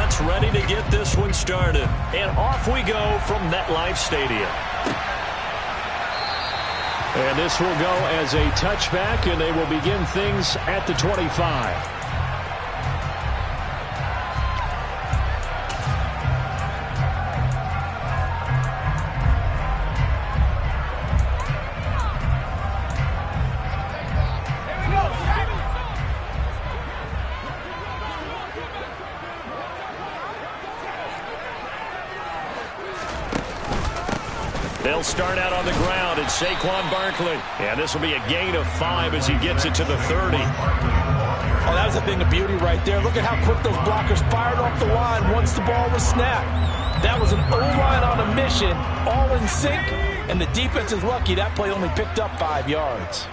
offense ready to get this one started. And off we go from MetLife Stadium. And this will go as a touchback, and they will begin things at the 25. They'll start out on the ground, and Saquon Barkley. And this will be a gain of 5 as he gets it to the 30. Oh, that was a thing of beauty right there. Look at how quick those blockers fired off the line once the ball was snapped. That was an O-line on a mission, all in sync, and the defense is lucky that play only picked up 5 yards.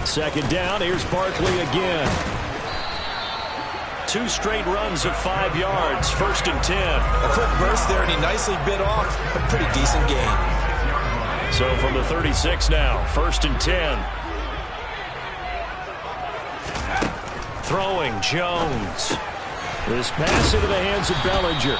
Second down, here's Barkley again. 2 straight runs of 5 yards, 1st and 10. A quick burst there, and he nicely bit off a pretty decent gain. So from the 36 now, 1st and 10. Throwing, Jones. This pass into the hands of Bellinger.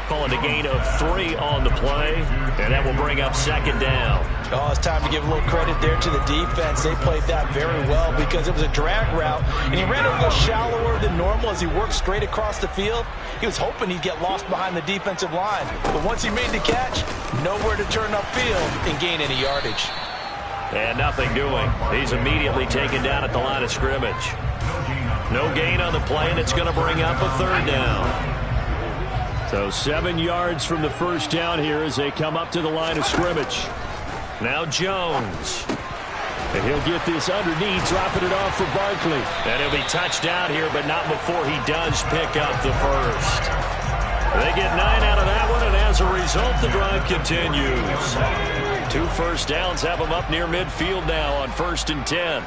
Calling a gain of 3 on the play, and that will bring up 2nd down. Oh, it's time to give a little credit there to the defense. They played that very well because it was a drag route, and he ran it a little shallower than normal as he worked straight across the field. He was hoping he'd get lost behind the defensive line, but once he made the catch, nowhere to turn upfield and gain any yardage. And nothing doing. He's immediately taken down at the line of scrimmage. No gain on the play, and it's going to bring up a 3rd down. So 7 yards from the first down here as they come up to the line of scrimmage. Now Jones. And he'll get this underneath, dropping it off for Barkley. And he'll be touched down here, but not before he does pick up the 1st. They get 9 out of that one, and as a result, the drive continues. 2 first downs have them up near midfield now on 1st and 10.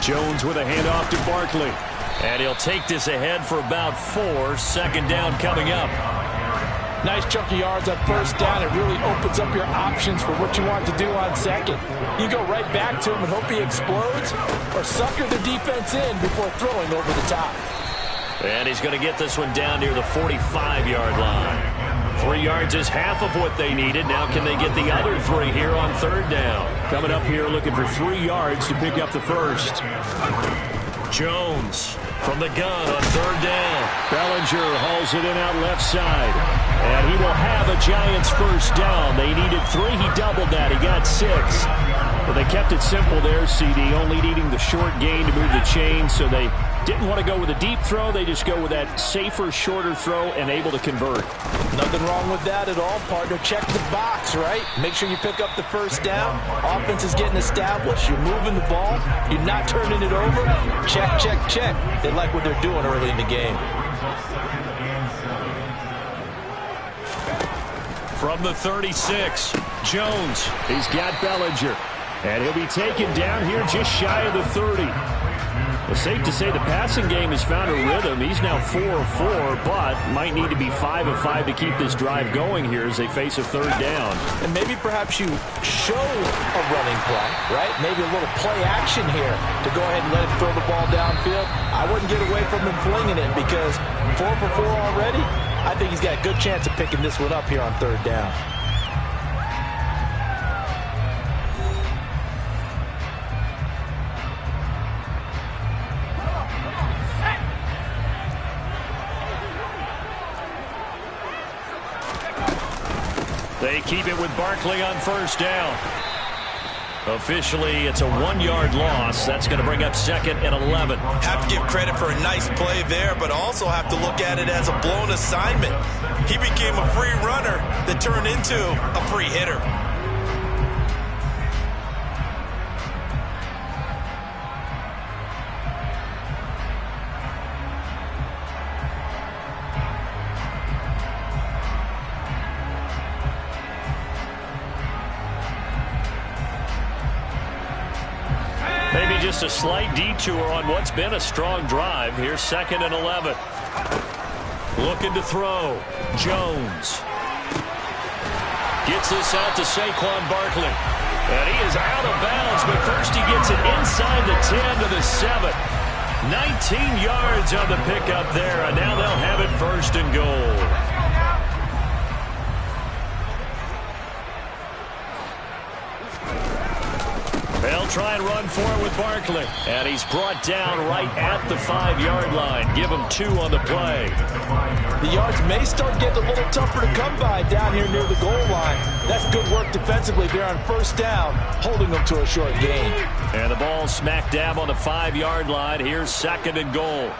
Jones with a handoff to Barkley. And he'll take this ahead for about 4. 2nd down coming up. Nice chunk of yards on 1st down. It really opens up your options for what you want to do on 2nd. You go right back to him and hope he explodes, or sucker the defense in before throwing over the top. And he's going to get this one down near the 45-yard line. 3 yards is half of what they needed. Now can they get the other 3 here on 3rd down? Coming up here looking for 3 yards to pick up the 1st. Jones from the gun on 3rd down. Bellinger hauls it in out left side. And he will have a Giants 1st down. They needed 3. He doubled that. He got 6. But they kept it simple there, CD, only needing the short gain to move the chain, so they didn't want to go with a deep throw. They just go with that safer, shorter throw and able to convert. Nothing wrong with that at all, partner. Check the box, right? Make sure you pick up the 1st down. Offense is getting established. You're moving the ball. You're not turning it over. Check, check, check. They like what they're doing early in the game. From the 36, Jones. He's got Bellinger. And he'll be taken down here just shy of the 30. It's safe to say the passing game has found a rhythm. He's now 4 of 4, but might need to be 5 of 5 to keep this drive going here as they face a 3rd down. And maybe perhaps you show a running play, right? Maybe a little play action here to go ahead and let him throw the ball downfield. I wouldn't get away from him flinging it because 4 for 4 already. I think he's got a good chance of picking this one up here on 3rd down. They keep it with Barkley on 1st down. Officially, it's a 1-yard loss. That's going to bring up 2nd and 11. Have to give credit for a nice play there, but also have to look at it as a blown assignment. He became a free runner that turned into a free hitter. Maybe just a slight detour on what's been a strong drive. Here's 2nd and 11. Looking to throw. Jones. Gets this out to Saquon Barkley. And he is out of bounds, but first he gets it inside the 10 to the 7. 19 yards on the pickup there, and now they'll have it first and goal. They'll try and run for it with Barkley. And he's brought down right at the 5-yard line. Give him 2 on the play. The yards may start getting a little tougher to come by down here near the goal line. That's good work defensively there on first down, holding them to a short gain. And the ball smack dab on the 5-yard line. Here's second and goal.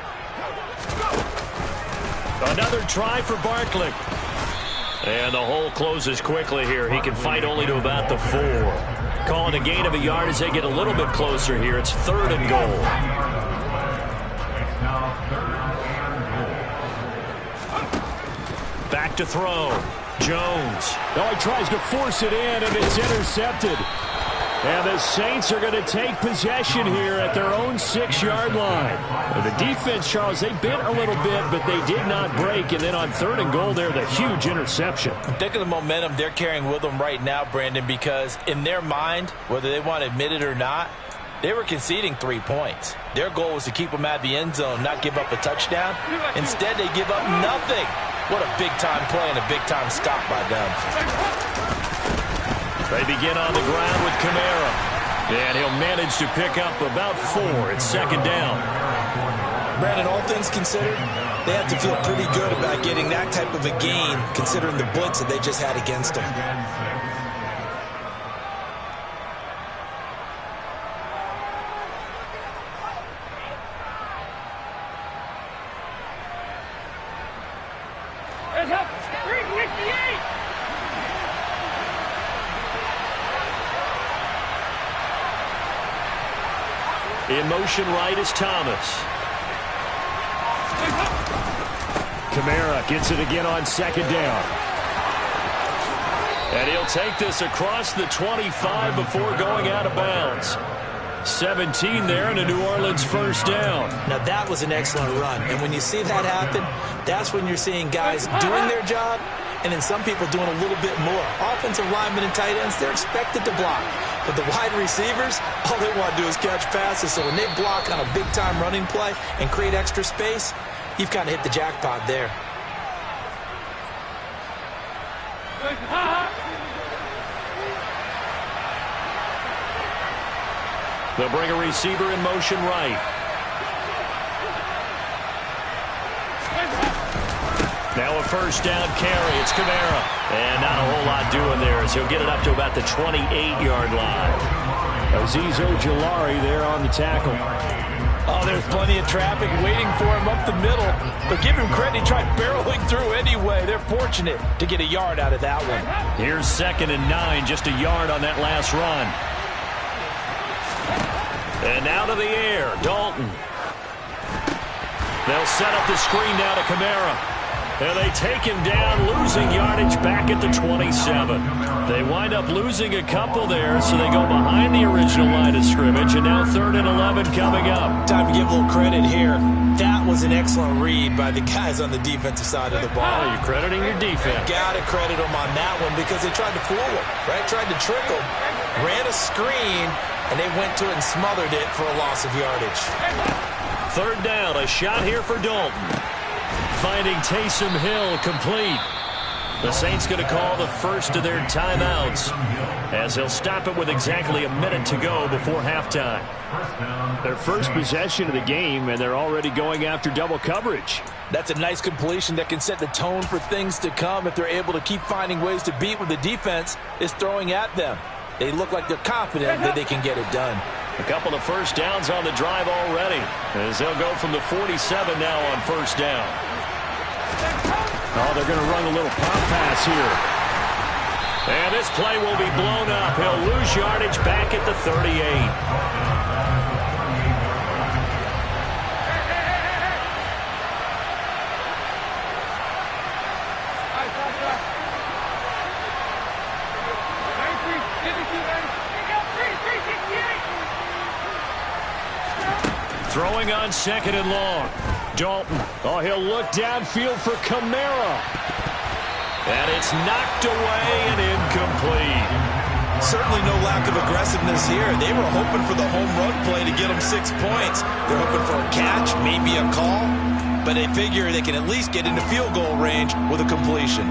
Another try for Barkley. And the hole closes quickly here. He can fight only to about the 4. Calling a gain of a yard as they get a little bit closer here. It's third and goal. Back to throw. Jones. Now he tries to force it in, and it's intercepted. And the Saints are going to take possession here at their own 6-yard line. The defense, Charles, they bit a little bit, but they did not break. And then on third and goal there, the huge interception. Think of the momentum they're carrying with them right now, Brandon, because in their mind, whether they want to admit it or not, they were conceding 3 points. Their goal was to keep them out of the end zone, not give up a touchdown. Instead, they give up nothing. What a big-time play and a big-time stop by them. They begin on the ground with Kamara. And he'll manage to pick up about 4. It's second down. Brandon, all things considered, they have to feel pretty good about getting that type of a gain, considering the blitz that they just had against them. In motion right is Thomas. Kamara gets it again on second down. And he'll take this across the 25 before going out of bounds. 17 there and a New Orleans first down. Now that was an excellent run. And when you see that happen, that's when you're seeing guys doing their job and then some people doing a little bit more. Offensive linemen and tight ends, they're expected to block. But the wide receivers, all they want to do is catch passes. So when they block on a big-time running play and create extra space, you've kind of hit the jackpot there. They'll bring a receiver in motion right. Now a first down carry. It's Kamara. And not a whole lot doing there as he'll get it up to about the 28-yard line. Azeez Ojulari there on the tackle. Oh, there's plenty of traffic waiting for him up the middle. But give him credit, he tried barreling through anyway. They're fortunate to get a yard out of that one. Here's second and 9, just a yard on that last run. And now to the air, Dalton. They'll set up the screen now to Kamara. And they take him down, losing yardage back at the 27. They wind up losing a couple there, so they go behind the original line of scrimmage, and now 3rd and 11 coming up. Time to give a little credit here. That was an excellent read by the guys on the defensive side of the ball. Oh, you're crediting your defense. Got to credit them on that one because they tried to fool him, right? Tried to trick him, ran a screen, and they went to it and smothered it for a loss of yardage. 3rd down, a shot here for Dalton. Finding Taysom Hill complete. The Saints going to call the first of their timeouts as they'll stop it with exactly a minute to go before halftime. Their first possession of the game, and they're already going after double coverage. That's a nice completion that can set the tone for things to come if they're able to keep finding ways to beat what the defense is throwing at them. They look like they're confident that they can get it done. A couple of first downs on the drive already as they'll go from the 47 now on first down. Oh, they're going to run a little pop pass here. And this play will be blown up. He'll lose yardage back at the 38. Throwing on 2nd and long. Dalton. Oh, he'll look downfield for Kamara. And it's knocked away and incomplete. Certainly no lack of aggressiveness here. They were hoping for the home run play to get them 6 points. They're hoping for a catch, maybe a call, but they figure they can at least get into field goal range with a completion.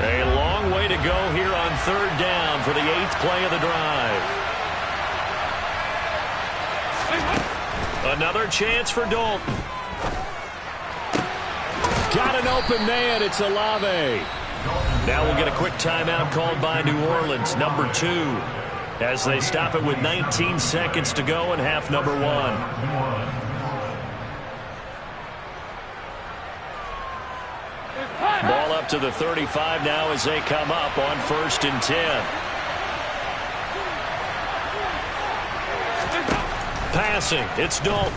A long way to go here on 3rd down for the 8th play of the drive. Another chance for Dalton. Got an open man. It's Olave. Now we'll get a quick timeout called by New Orleans, number 2, as they stop it with 19 seconds to go in half number 1. Ball up to the 35 now as they come up on 1st and 10. Passing, it's Dalton.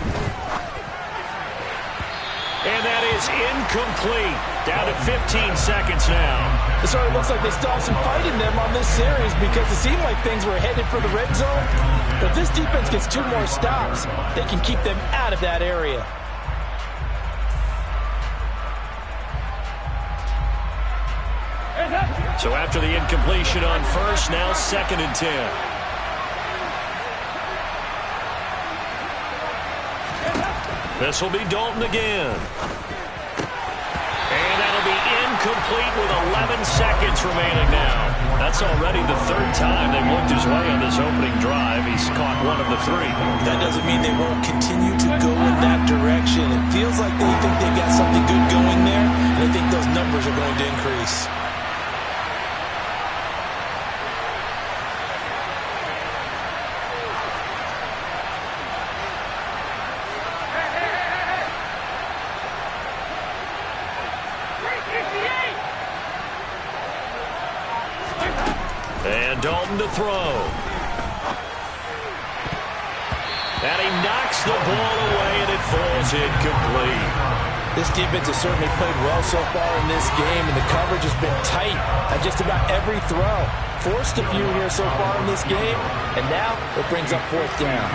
And that is incomplete. Down to 15 seconds now. It sort of looks like they still have some fight in them on this series because it seemed like things were headed for the red zone. But if this defense gets 2 more stops, they can keep them out of that area. So after the incompletion on 1st, now 2nd and 10. This will be Dalton again. And that'll be incomplete with 11 seconds remaining now. That's already the 3rd time they've looked his way on this opening drive. He's caught 1 of the 3. That doesn't mean they won't continue to go in that direction. It feels like they think they've got something good going there, and I think those numbers are going to increase. And Dalton to throw. And he knocks the ball away, and it falls incomplete. This defense has certainly played well so far in this game, and the coverage has been tight at just about every throw. Forced a few here so far in this game, and now it brings up 4th down.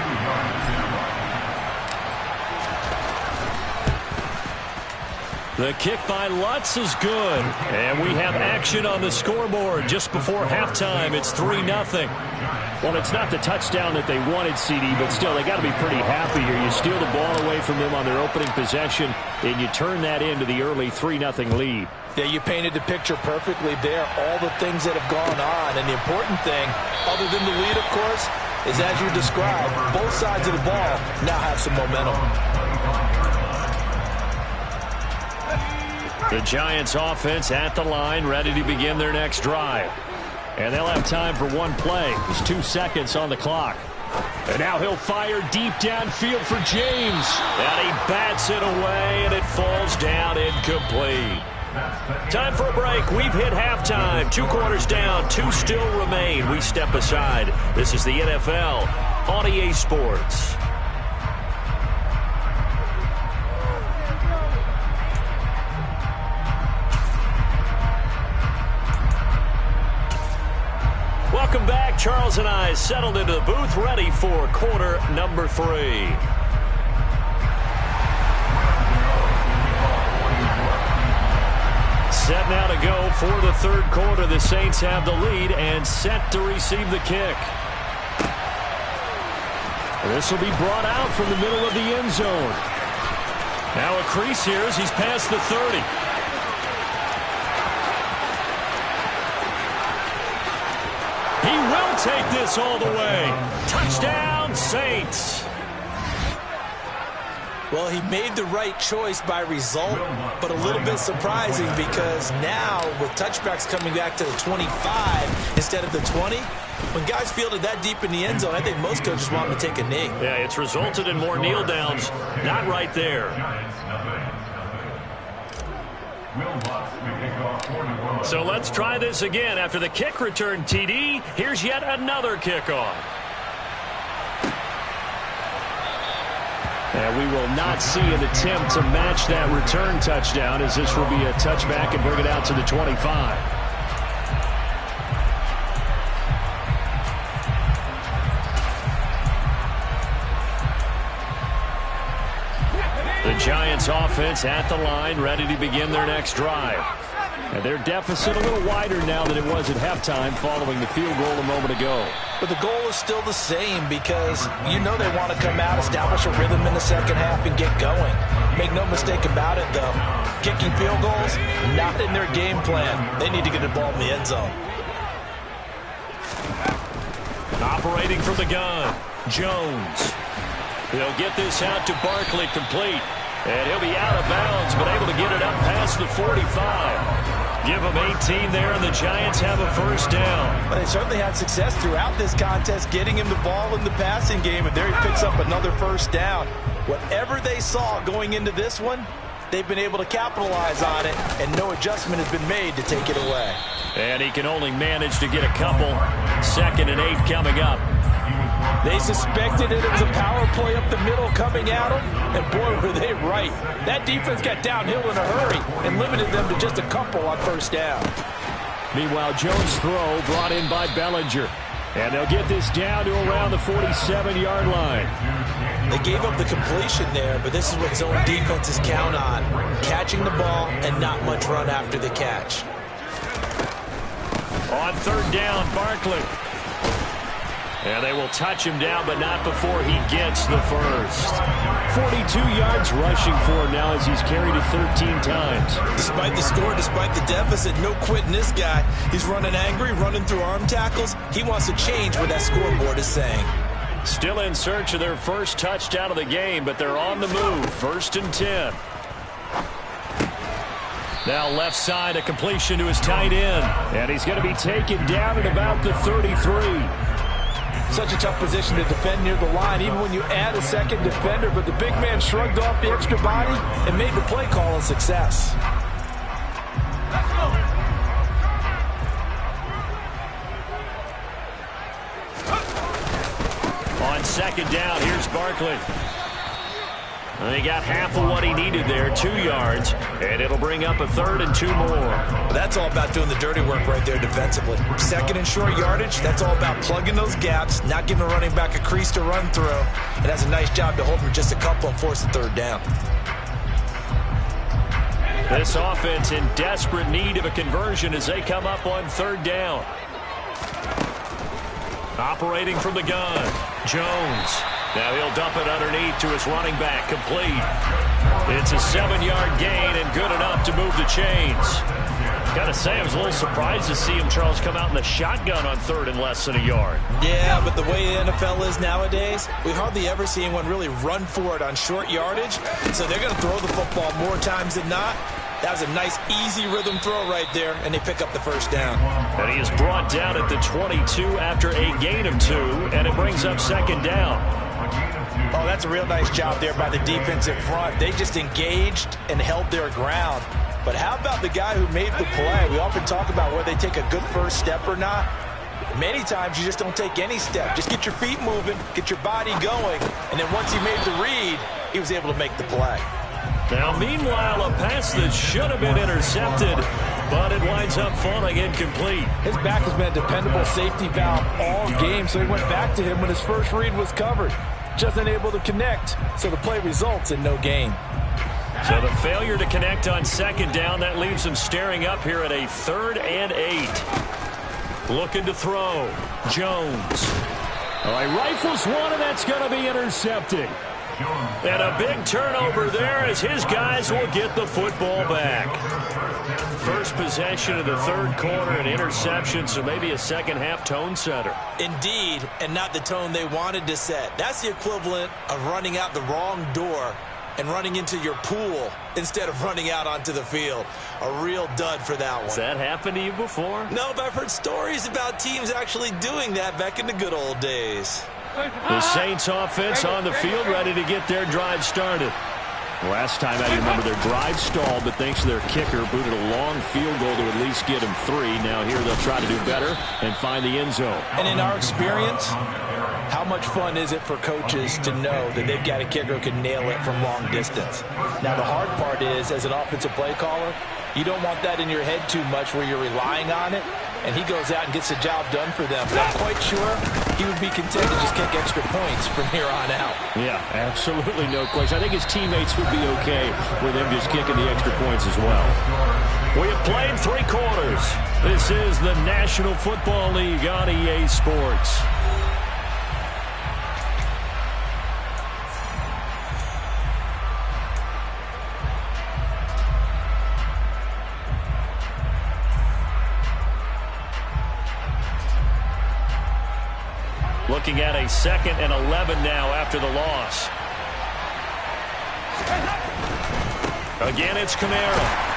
The kick by Lutz is good. And we have action on the scoreboard just before halftime. It's 3-0. Well, it's not the touchdown that they wanted, CD, but still, they got to be pretty happy here. You steal the ball away from them on their opening possession, and you turn that into the early 3-0 lead. Yeah, you painted the picture perfectly there, all the things that have gone on. And the important thing, other than the lead, of course, is as you described, both sides of the ball now have some momentum. The Giants offense at the line, ready to begin their next drive. And they'll have time for 1 play. There's 2 seconds on the clock. And now he'll fire deep downfield for James. And he bats it away, and it falls down incomplete. Time for a break. We've hit halftime. 2 quarters down, 2 still remain. We step aside. This is the NFL on EA Sports. Welcome back. Charles and I settled into the booth, ready for quarter number 3. Set now to go for the 3rd quarter. The Saints have the lead and set to receive the kick. This will be brought out from the middle of the end zone. Now a crease here as he's past the 30. He will take this all the way. Touchdown, Saints. Well, he made the right choice by result, but a little bit surprising because now with touchbacks coming back to the 25 instead of the 20, when guys fielded that deep in the end zone, I think most coaches want them to take a knee. Yeah, it's resulted in more kneel downs. Not right there. So let's try this again. After the kick return TD, here's yet another kickoff. And we will not see an attempt to match that return touchdown, as this will be a touchback and bring it out to the 25. Giants offense at the line, ready to begin their next drive. And their deficit a little wider now than it was at halftime following the field goal a moment ago. But the goal is still the same because you know they want to come out, establish a rhythm in the second half, and get going. Make no mistake about it, though. Kicking field goals, not in their game plan. They need to get the ball in the end zone. Operating from the gun, Jones. He'll get this out to Barkley, complete. And he'll be out of bounds, but able to get it up past the 45. Give them 18 there, and the Giants have a first down. But they certainly had success throughout this contest, getting him the ball in the passing game, and there he picks up another first down. Whatever they saw going into this one, they've been able to capitalize on it, and no adjustment has been made to take it away. And he can only manage to get a couple. 2nd and 8 coming up. They suspected it was a power play up the middle coming at them, and boy, were they right. That defense got downhill in a hurry and limited them to just a couple on first down. Meanwhile, Jones' throw brought in by Bellinger. And they'll get this down to around the 47-yard line. They gave up the completion there, but this is what zone defenses count on. Catching the ball and not much run after the catch. On 3rd down, Barkley. And they will touch him down, but not before he gets the first. 42 yards rushing for him now as he's carried it 13 times. Despite the score, despite the deficit, no quitting this guy. He's running angry, running through arm tackles. He wants to change what that scoreboard is saying. Still in search of their first touchdown of the game, but they're on the move. 1st and 10. Now left side, a completion to his tight end. And he's going to be taken down at about the 33. Such a tough position to defend near the line, even when you add a second defender. But the big man shrugged off the extra body and made the play call a success. On 2nd down, here's Barkley. And he got half of what he needed there, 2 yards, and it'll bring up a 3rd and 2 more. That's all about doing the dirty work right there defensively. 2nd and short yardage, that's all about plugging those gaps, not giving a running back a crease to run through. And that's a nice job to hold him just a couple and force the 3rd down. This offense in desperate need of a conversion as they come up on 3rd down. Operating from the gun, Jones. Now he'll dump it underneath to his running back, complete. It's a 7-yard gain and good enough to move the chains. Gotta say, I was a little surprised to see him, Charles, come out in the shotgun on 3rd and less than a yard. Yeah, but the way the NFL is nowadays, we hardly ever see anyone really run for it on short yardage. So they're going to throw the football more times than not. That was a nice, easy rhythm throw right there, and they pick up the first down. And he is brought down at the 22 after a gain of 2, and it brings up 2nd down. Oh, that's a real nice job there by the defensive front. They just engaged and held their ground. But how about the guy who made the play? We often talk about whether they take a good first step or not. Many times you just don't take any step. Just get your feet moving, get your body going, and then once he made the read, he was able to make the play. Now, meanwhile, a pass that should have been intercepted, but it winds up falling incomplete. His back has been a dependable safety valve all game, so he went back to him when his first read was covered. Just unable to connect, so the play results in no gain. So the failure to connect on 2nd down, that leaves him staring up here at a 3rd and 8. Looking to throw, Jones. All right, rifles one, and that's going to be intercepted. And a big turnover there as his guys will get the football back. First possession of the 3rd quarter, an interception, so maybe a second-half tone setter. Indeed, and not the tone they wanted to set. That's the equivalent of running out the wrong door and running into your pool instead of running out onto the field. A real dud for that one. Has that happened to you before? No, but I've heard stories about teams actually doing that back in the good old days. The Saints offense on the field, ready to get their drive started. Last time out, you remember their drive stalled, but thanks to their kicker, booted a long field goal to at least get him 3. Now here they'll try to do better and find the end zone. And in our experience, how much fun is it for coaches to know that they've got a kicker who can nail it from long distance? Now the hard part is, as an offensive play caller, you don't want that in your head too much where you're relying on it, and he goes out and gets the job done for them. But I'm quite sure he would be content to just kick extra points from here on out. Yeah, absolutely no question. I think his teammates would be okay with him just kicking the extra points as well. We have played 3 quarters. This is the National Football League on EA Sports. Looking at a 2nd and 11 now after the loss. Again, it's Kamara.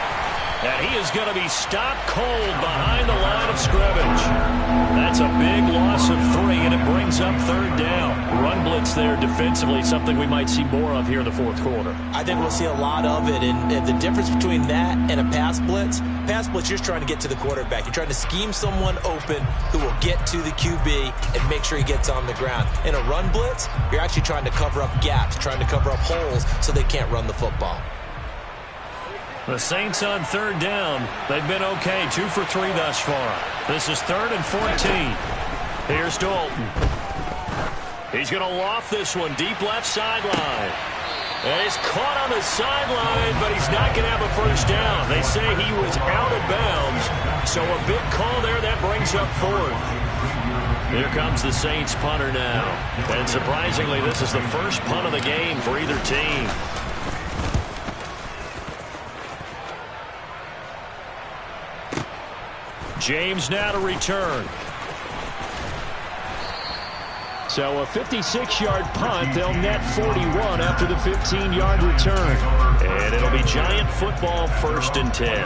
And he is going to be stopped cold behind the line of scrimmage. That's a big loss of 3, and it brings up 3rd down. Run blitz there defensively, something we might see more of here in the 4th quarter. I think we'll see a lot of it, and the difference between that and a pass blitz, you're just trying to get to the quarterback. You're trying to scheme someone open who will get to the QB and make sure he gets on the ground. In a run blitz, you're actually trying to cover up gaps, trying to cover up holes so they can't run the football. The Saints on 3rd down. They've been okay, 2 for 3 thus far. This is 3rd and 14. Here's Dalton. He's going to loft this one deep left sideline. And he's caught on the sideline, but he's not going to have a first down. They say he was out of bounds, so a big call there that brings up 4th. Here comes the Saints punter now. And surprisingly, this is the first punt of the game for either team. James now to return. So a 56-yard punt. They'll net 41 after the 15-yard return. And it'll be Giant football, 1st and 10.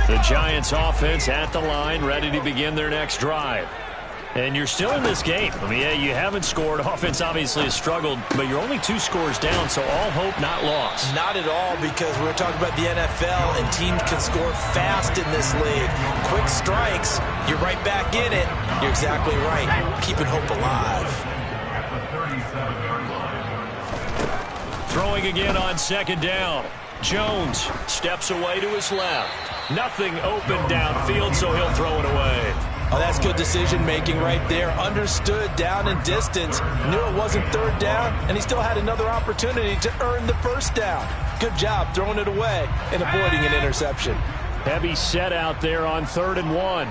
The Giants offense at the line, ready to begin their next drive. And you're still in this game. I mean, yeah, you haven't scored. Offense obviously has struggled, but you're only 2 scores down, so all hope not lost. Not at all, because we're talking about the NFL, and teams can score fast in this league. Quick strikes, you're right back in it. You're exactly right. Keeping hope alive. Throwing again on 2nd down. Jones steps away to his left. Nothing open downfield, so he'll throw it away. Oh, that's good decision-making right there. Understood down and distance. Knew it wasn't 3rd down, and he still had another opportunity to earn the 1st down. Good job throwing it away and avoiding an interception. Heavy set out there on 3rd and 1.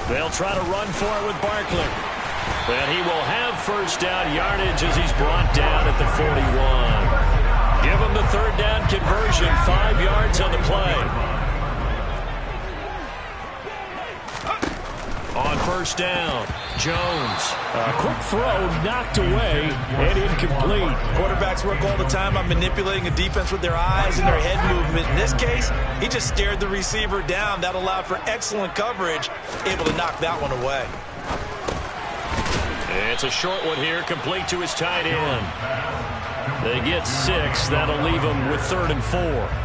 They'll try to run for it with Barkley. And he will have 1st down yardage as he's brought down at the 41. Give him the 3rd down conversion, 5 yards on the play. On 1st down, Jones. A quick throw knocked away and incomplete. Quarterbacks work all the time on manipulating a defense with their eyes and their head movement. In this case, he just stared the receiver down. That allowed for excellent coverage, able to knock that one away. It's a short one here, complete to his tight end. They get 6. That'll leave them with 3rd and 4.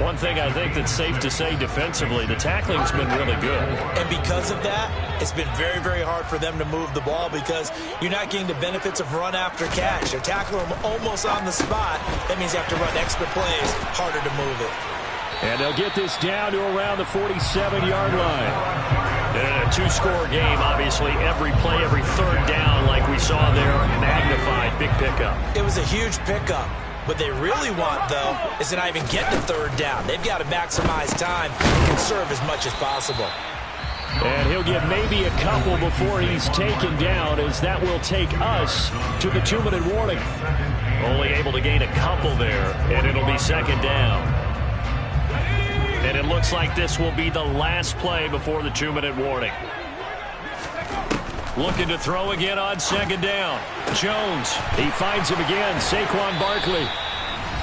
One thing I think that's safe to say defensively, the tackling's been really good. And because of that, it's been very, very hard for them to move the ball because you're not getting the benefits of run after catch. They're tackling them almost on the spot. That means you have to run extra plays, harder to move it. And they'll get this down to around the 47-yard line. And in a 2-score game, obviously, every play, every 3rd down, like we saw there, magnified, big pickup. It was a huge pickup. What they really want, though, is to not even get to 3rd down. They've got to maximize time and conserve as much as possible. And he'll get maybe a couple before he's taken down, as that will take us to the 2-minute warning. Only able to gain a couple there, and it'll be 2nd down. And it looks like this will be the last play before the 2-minute warning. Looking to throw again on 2nd down. Jones, he finds him again, Saquon Barkley.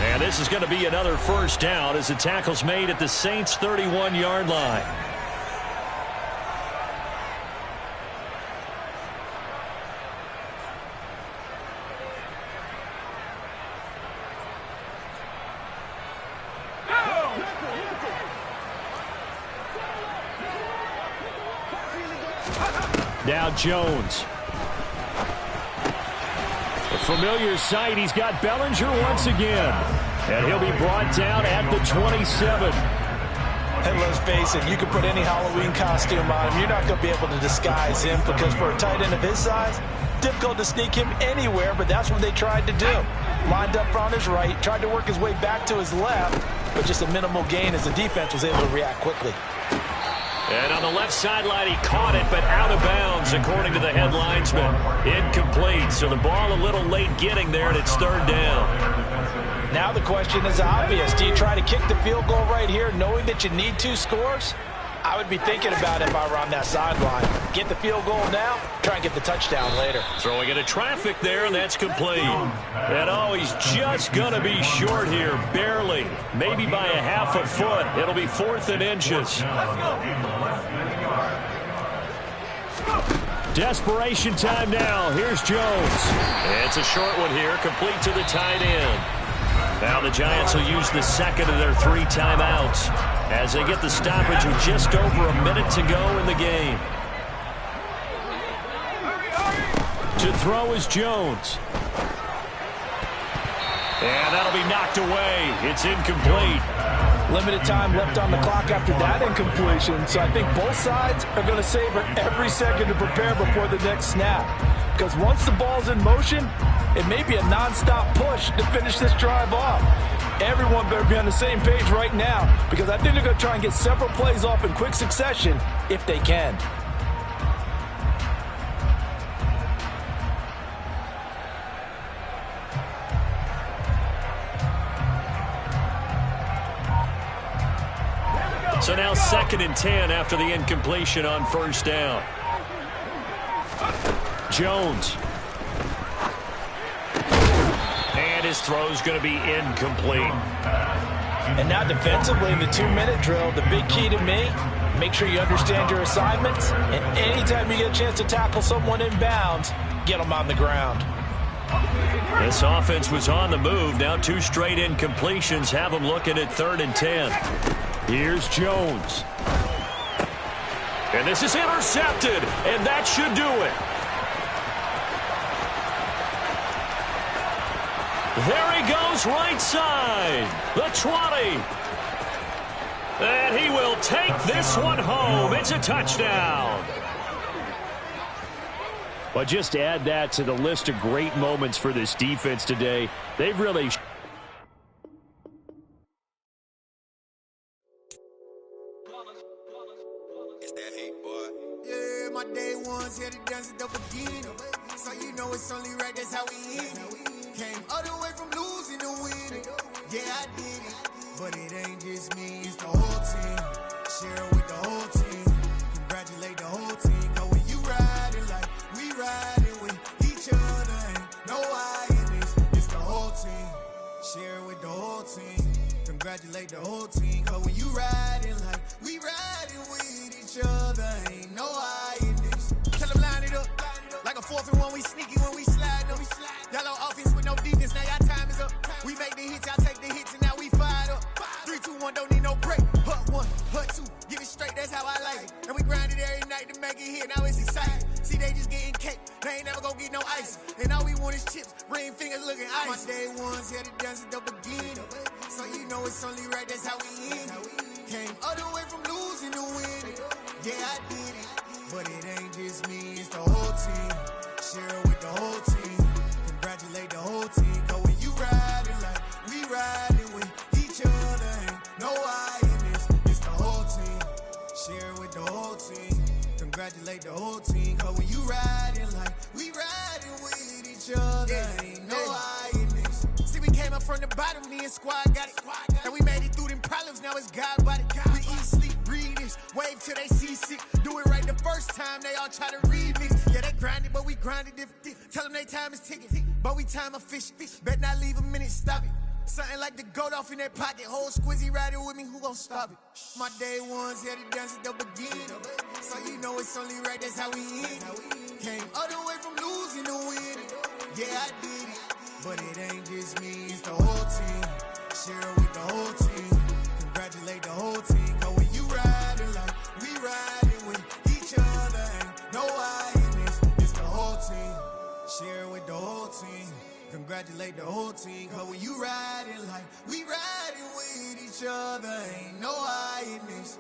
And this is going to be another 1st down as the tackle's made at the Saints' 31-yard line. Now Jones. Familiar sight. He's got Bellinger once again. And he'll be brought down at the 27. And let's face it, you can put any Halloween costume on him. You're not going to be able to disguise him because for a tight end of his size, difficult to sneak him anywhere, but that's what they tried to do. Lined up on his right, tried to work his way back to his left, but just a minimal gain as the defense was able to react quickly. And on the left sideline, he caught it, but out of bounds, according to the head linesman. Incomplete, so the ball a little late getting there, and it's third down. Now the question is obvious. Do you try to kick the field goal right here, knowing that you need 2 scores? I would be thinking about it if I were on that sideline. Get the field goal now, try and get the touchdown later. Throwing into traffic there, and that's complete. And oh, he's just going to be short here, barely. Maybe by a half a foot. It'll be 4th and inches. Desperation time now. Here's Jones. It's a short one here, complete to the tight end. Now the Giants will use the second of their 3 timeouts as they get the stoppage with just over a minute to go in the game. To throw is Jones. And that'll be knocked away. It's incomplete. Limited time left on the clock after that incompletion, so I think both sides are going to savor every second to prepare before the next snap. Because once the ball's in motion, it may be a non-stop push to finish this drive off. Everyone better be on the same page right now, because I think they're going to try and get several plays off in quick succession if they can. So now 2nd and 10 after the incompletion on first down. Jones. And his throw's going to be incomplete. And now defensively in the 2-minute drill, the big key to me, make sure you understand your assignments, and anytime you get a chance to tackle someone in bounds, get them on the ground. This offense was on the move. Now 2 straight incompletions have them looking at 3rd and 10. Here's Jones. And this is intercepted, and that should do it. There he goes, right side, the 20. And he will take this one home. It's a touchdown. But just add that to the list of great moments for this defense today. They've really... My day ones here to dance it up again. So you know it's only right, that's how we end it. Came all the way from losing to winning. Yeah, I did it. But it ain't just me, it's the whole team. Share it with the whole team. Congratulate the whole team. Cause when you riding like we riding with each other, ain't no I in this. It's the whole team. Share it with the whole team. Congratulate the whole team. Cause when you riding like we riding with each other, ain't no I in this. Tell them line it up. Like a 4th and 1, we sneaky when we slide them. Y'all on offense with no defense, now y'all time is up. We make the hits, y'all take the hits, and now we fired up. 3, 2, 1, don't need no break. Hut 1, hut 2, give it straight, that's how I like it. And we grind it every night to make it here, now it's exciting. See, they just getting cake, they ain't never gonna get no ice. And all we want is chips, ring fingers looking ice. My day ones here to dance it up again. So you know it's only right, that's how we end it. Came all the way from losing to winning. Yeah, I did it. But it ain't just me, it's the whole team. Share it with the whole team. Congratulate the whole team. Cause when you riding like we riding with each other, ain't no I in this. It's the whole team. Share it with the whole team. Congratulate the whole team. Cause when you riding like we riding with each other, ain't no I in this. See, we came up from the bottom, me and squad got it. And we made it through them problems, now it's God body. We eat, sleep, breathe this, wave till they see sick. Do it right the first time, they all try to remix. Yeah, they grinded, but we grinded different. Tell them they time is ticking, but we time a fish. Bet not leave a minute, stop it. Something like the goat off in that pocket. Whole squizzy riding with me, who gon' stop it? My day ones here to dance it up again. So you know it's only right, that's how we end it. Came all the way from losing to winning. Yeah, I did it. But it ain't just me, it's the whole team. Share it with the whole team. Congratulate the whole team. Cause when you riding like we riding with each other, ain't no I in this. It's the whole team. Share it with the whole team. congratulate the whole team. Cause when you riding like we riding with each other, ain't no hiding this.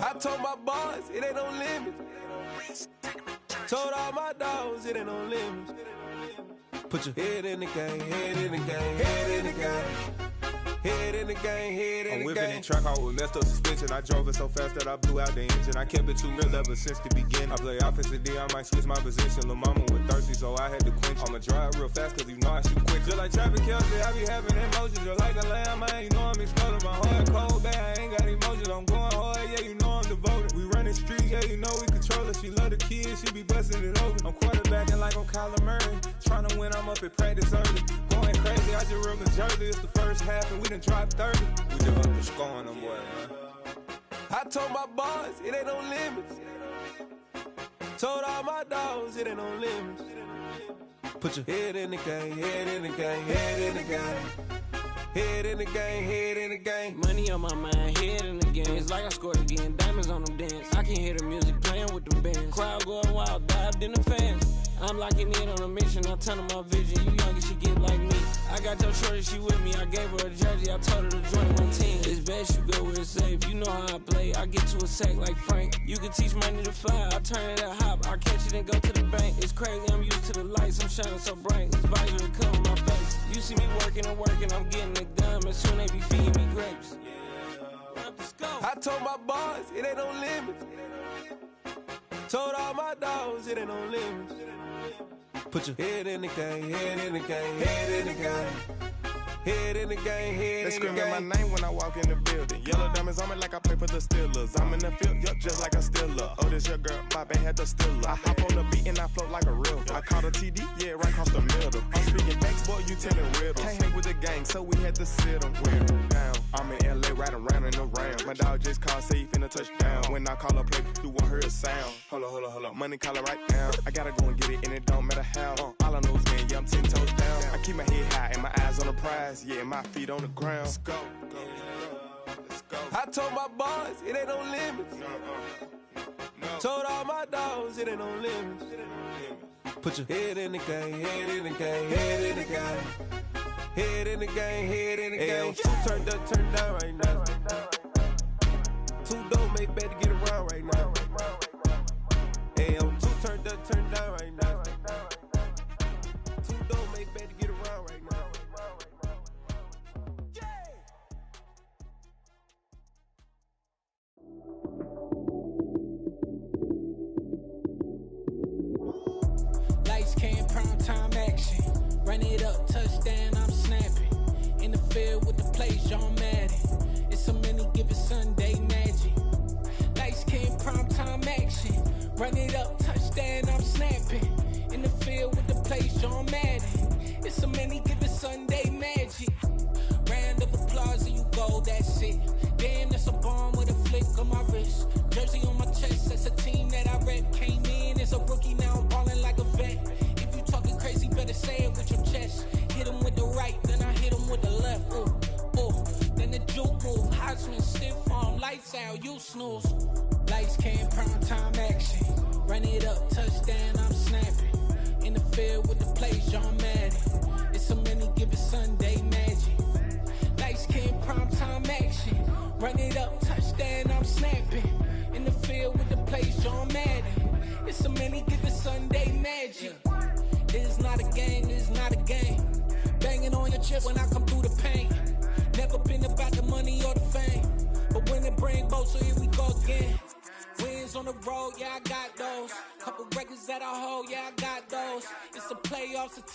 I told my boys it ain't no limits. Told all my dogs it ain't no limits. Put your head in the game, head in the game, head in the game. Head in the game, head in the game. I'm whipping in track out with messed up suspension. I drove it so fast that I blew out the engine. I kept it too real ever since the beginning. I play offensive D, I might switch my position. Lil' mama was thirsty, so I had to quench. I'ma drive real fast, cause you know I shoot quick. Just like traffic Kelsey, I be having emotions. Just like a landmine, you know I'm exploding. My heart cold, bad, I ain't got emotions. I'm going hard, yeah, you know I'm devoted. We running streets, yeah, you know we control it. She love the kids, she be busting it open. I'm quarterbacking like I'm Kyler Murray. Trying to win, I'm up at practice early. Going crazy, I just ripped the jersey. It's the first half and we done dropped 30. We just up the score on them boys, man. I told my boys it ain't no limits. Told all my dogs it ain't no limits. Put your head in the game, head in the game, head in the game. Head in the game, head in the game. Money on my mind, head in the game. It's like I scored again, diamonds on them dance. I can hear the music playing with them bands. Crowd going wild, dived in the fans. I'm locking in on a mission, I tell her my vision. You young and she get like me. I got your shorty, she with me. I gave her a jersey, I told her to join my team. It's best you go where it's safe. You know how I play. I get to a sack like Frank. You can teach money to fly. I turn it at hop. I catch it and go to the bank. It's crazy, I'm used to the lights. I'm shining so bright. This visor to cover my face. You see me working and working. I'm getting it done. And soon they be feeding me grapes. I told my boys it ain't no limits. Told all my dogs it ain't no limits. Put your head in the game, head in the game, head in the game. Head in the game, head They in the game. screaming my name when I walk in the building. Yellow diamonds on me like I play for the Steelers. I'm in the field, yup, just like a Steeler. Oh, this your girl, my band had the Steeler. I hop on the beat and I float like a real. I caught a TD, yeah, right across the middle. I'm speaking facts, boy, you telling riddles. Can't hang with the gang, so we had to sit them down. I'm in LA, riding round and around. My dog just called, say he finna touchdown. When I call a play, you won't hear a sound. Hold up, money call it right now. I gotta go and get it, and it don't matter how. All I know is, man, yeah, I'm 10 toes down. I keep my head high and my eyes on the prize. Yeah, my feet on the ground. Let's go. I told my boys it ain't no limits. Told all my dogs it ain't no limits. Put your head in the game, head in the game, head in the game. Head in the game, head in the game. Two turned up, turned down right now. Two don't make bad to get around right now. Two turned up, turned down right now. Two don't make bad to get around right now. Lights, cam, prime time action. Run it up, touchdown, I'm snapping. In the field with the plays, John Madden. It's so many, give it Sunday magic. Lights, cam, prime time action. Run it up, touchdown, I'm snapping. In the field with the plays, John Madden. It's so many, give it Sunday magic. Round of applause and you go, that's it. Damn, that's a bomb with a flick on my wrist. Jersey on my chest, that's a team that I rep. Came in as a rookie, now I'm ballin' like a vet. If you talking crazy, better say it with your chest. Hit him with the right, then I hit him with the left. Then the juke move, Heisman stiff arm, lights out, you snooze. Lights, cam, prime time action. Run it up, touchdown, I'm snapping. In the field with the plays, John Madden. It's so many, give it Sunday magic. Lights, cam, prime time action. Run it up, touchdown, I'm snapping. In the field with the plays, John Madden. It's so many, give it Sunday magic. This is not a game, this is not a game. Banging on your chest when I come through the pain. Never been about the money or the fame. But when it bring both, so here we go again. Wins on the road, yeah, I got those. Couple records that I hold, yeah, I got those. It's the playoffs, a team.